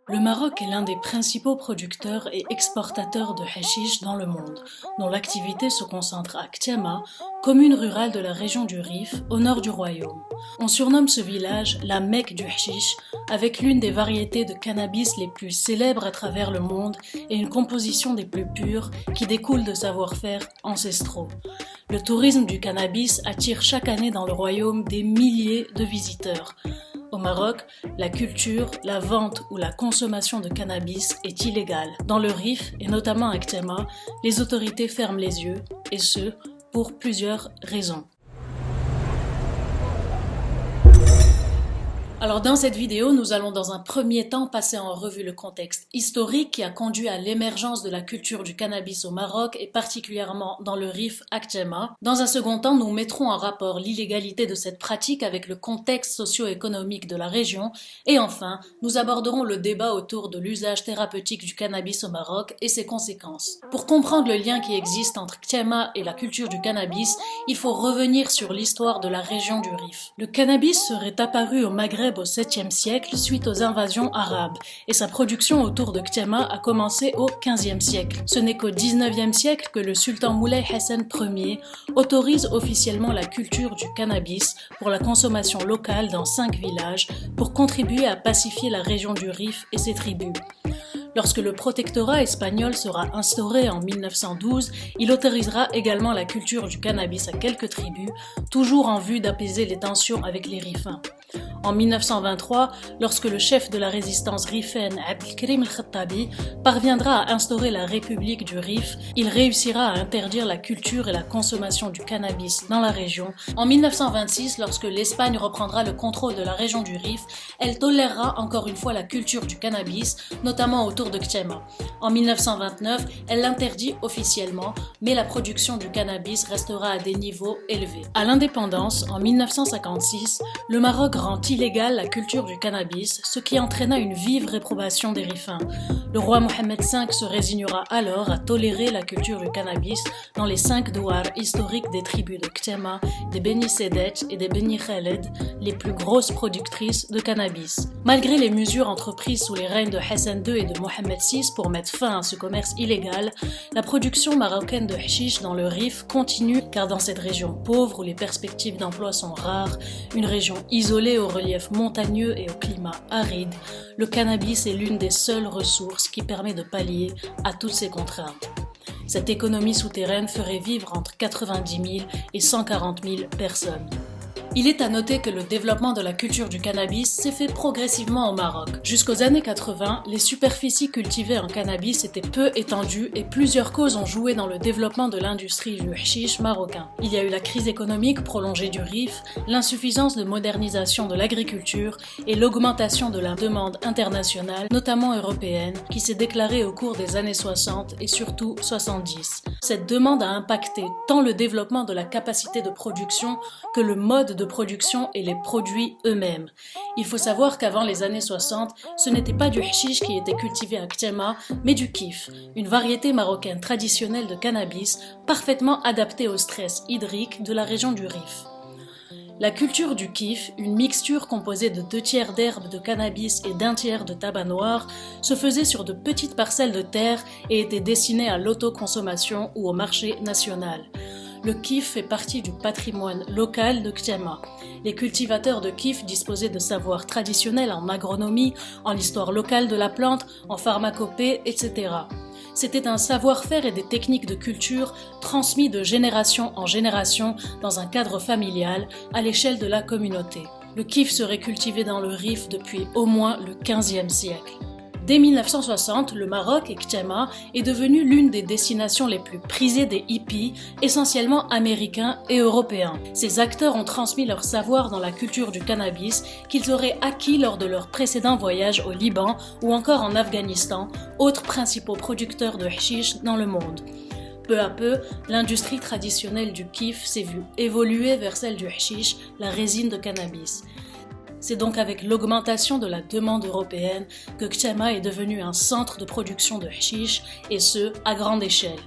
Le Maroc est l'un des principaux producteurs et exportateurs de hashish dans le monde, dont l'activité se concentre à Ktiama, commune rurale de la région du Rif, au nord du royaume. On surnomme ce village la Mecque du hashish, avec l'une des variétés de cannabis les plus célèbres à travers le monde et une composition des plus pures qui découle de savoir-faire ancestraux. Le tourisme du cannabis attire chaque année dans le royaume des milliers de visiteurs. Au Maroc, la culture, la vente ou la consommation de cannabis est illégale. Dans le Rif, et notamment à Ktiama, les autorités ferment les yeux, et ce, pour plusieurs raisons. Alors dans cette vidéo, nous allons dans un premier temps passer en revue le contexte historique qui a conduit à l'émergence de la culture du cannabis au Maroc et particulièrement dans le Rif à Ktiama. Dans un second temps, nous mettrons en rapport l'illégalité de cette pratique avec le contexte socio-économique de la région et enfin, nous aborderons le débat autour de l'usage thérapeutique du cannabis au Maroc et ses conséquences. Pour comprendre le lien qui existe entre Ktiama et la culture du cannabis, il faut revenir sur l'histoire de la région du Rif. Le cannabis serait apparu au Maghreb au 7e siècle suite aux invasions arabes et sa production autour de Ktiama a commencé au 15e siècle. Ce n'est qu'au 19e siècle que le sultan Moulay Hassan Ier autorise officiellement la culture du cannabis pour la consommation locale dans 5 villages pour contribuer à pacifier la région du Rif et ses tribus. Lorsque le protectorat espagnol sera instauré en 1912, il autorisera également la culture du cannabis à quelques tribus, toujours en vue d'apaiser les tensions avec les Rifins. En 1923, lorsque le chef de la résistance rifaine, Abdelkrim el-Khattabi, parviendra à instaurer la République du Rif, il réussira à interdire la culture et la consommation du cannabis dans la région. En 1926, lorsque l'Espagne reprendra le contrôle de la région du Rif, elle tolérera encore une fois la culture du cannabis, notamment autour de Ktiama. En 1929, elle l'interdit officiellement, mais la production du cannabis restera à des niveaux élevés. À l'indépendance, en 1956, le Maroc rend illégale la culture du cannabis, ce qui entraîna une vive réprobation des Rifins. Le roi Mohammed V se résignera alors à tolérer la culture du cannabis dans les 5 douars historiques des tribus de Ktiama, des Beni Sedet et des Beni Khaled, les plus grosses productrices de cannabis. Malgré les mesures entreprises sous les règnes de Hassan II et de Mohammed VI pour mettre fin à ce commerce illégal, la production marocaine de hashish dans le Rif continue car dans cette région pauvre où les perspectives d'emploi sont rares, une région isolée au relief montagneux et au climat aride, le cannabis est l'une des seules ressources qui permet de pallier à toutes ces contraintes. Cette économie souterraine ferait vivre entre 90 000 et 140 000 personnes. Il est à noter que le développement de la culture du cannabis s'est fait progressivement au Maroc. Jusqu'aux années 80, les superficies cultivées en cannabis étaient peu étendues et plusieurs causes ont joué dans le développement de l'industrie du hashish marocain. Il y a eu la crise économique prolongée du Rif, l'insuffisance de modernisation de l'agriculture et l'augmentation de la demande internationale, notamment européenne, qui s'est déclarée au cours des années 60 et surtout 70. Cette demande a impacté tant le développement de la capacité de production que le mode de production et les produits eux-mêmes. Il faut savoir qu'avant les années 60, ce n'était pas du hashish qui était cultivé à Ktiama, mais du kif, une variété marocaine traditionnelle de cannabis parfaitement adaptée au stress hydrique de la région du Rif. La culture du kif, une mixture composée de 2/3 d'herbes de cannabis et d'1/3 de tabac noir, se faisait sur de petites parcelles de terre et était destinée à l'autoconsommation ou au marché national. Le kif fait partie du patrimoine local de Ktiama. Les cultivateurs de kif disposaient de savoirs traditionnels en agronomie, en histoire locale de la plante, en pharmacopée, etc. C'était un savoir-faire et des techniques de culture transmis de génération en génération dans un cadre familial à l'échelle de la communauté. Le kif serait cultivé dans le Rif depuis au moins le 15e siècle. Dès 1960, le Maroc et Ktiama est devenu l'une des destinations les plus prisées des hippies, essentiellement américains et européens. Ces acteurs ont transmis leur savoir dans la culture du cannabis qu'ils auraient acquis lors de leurs précédents voyages au Liban ou encore en Afghanistan, autres principaux producteurs de hashish dans le monde. Peu à peu, l'industrie traditionnelle du kif s'est vue évoluer vers celle du hashish, la résine de cannabis. C'est donc avec l'augmentation de la demande européenne que Ktiama est devenu un centre de production de hashish, et ce, à grande échelle.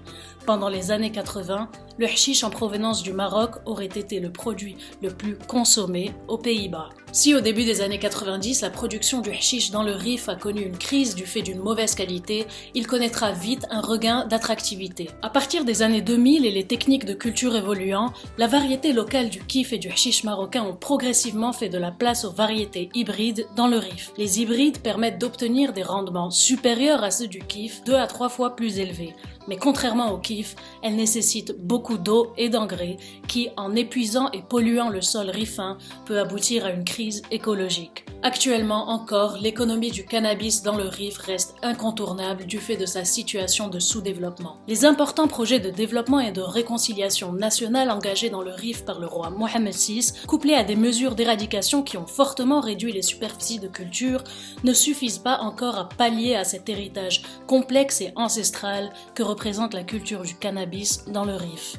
Pendant les années 80, le hashish en provenance du Maroc aurait été le produit le plus consommé aux Pays-Bas. Si au début des années 90, la production du hashish dans le Rif a connu une crise du fait d'une mauvaise qualité, il connaîtra vite un regain d'attractivité. À partir des années 2000 et les techniques de culture évoluant, la variété locale du kif et du hashish marocain ont progressivement fait de la place aux variétés hybrides dans le Rif. Les hybrides permettent d'obtenir des rendements supérieurs à ceux du kif, 2 à 3 fois plus élevés. Mais contrairement au kif, elles nécessitent beaucoup d'eau et d'engrais qui, en épuisant et polluant le sol rifin, peut aboutir à une crise écologique. Actuellement encore, l'économie du cannabis dans le Rif reste incontournable du fait de sa situation de sous-développement. Les importants projets de développement et de réconciliation nationale engagés dans le Rif par le roi Mohammed VI, couplés à des mesures d'éradication qui ont fortement réduit les superficies de culture, ne suffisent pas encore à pallier à cet héritage complexe et ancestral que représente la culture du cannabis dans le Rif.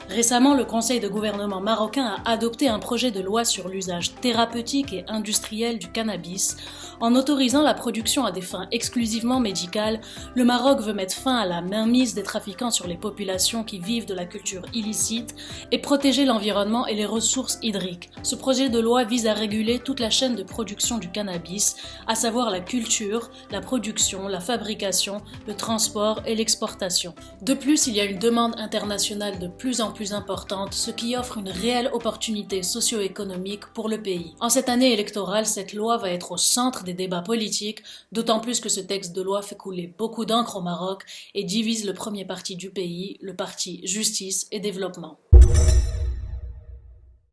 Récemment, le Conseil de gouvernement marocain a adopté un projet de loi sur l'usage thérapeutique et industriel du cannabis. En autorisant la production à des fins exclusivement médicales, le Maroc veut mettre fin à la mainmise des trafiquants sur les populations qui vivent de la culture illicite et protéger l'environnement et les ressources hydriques. Ce projet de loi vise à réguler toute la chaîne de production du cannabis, à savoir la culture, la production, la fabrication, le transport et l'exportation. De plus, il y a une demande internationale de plus en plus importante, ce qui offre une réelle opportunité socio-économique pour le pays. En cette année électorale, cette loi va être au centre des débats politiques, d'autant plus que ce texte de loi fait couler beaucoup d'encre au Maroc et divise le premier parti du pays, le parti Justice et Développement.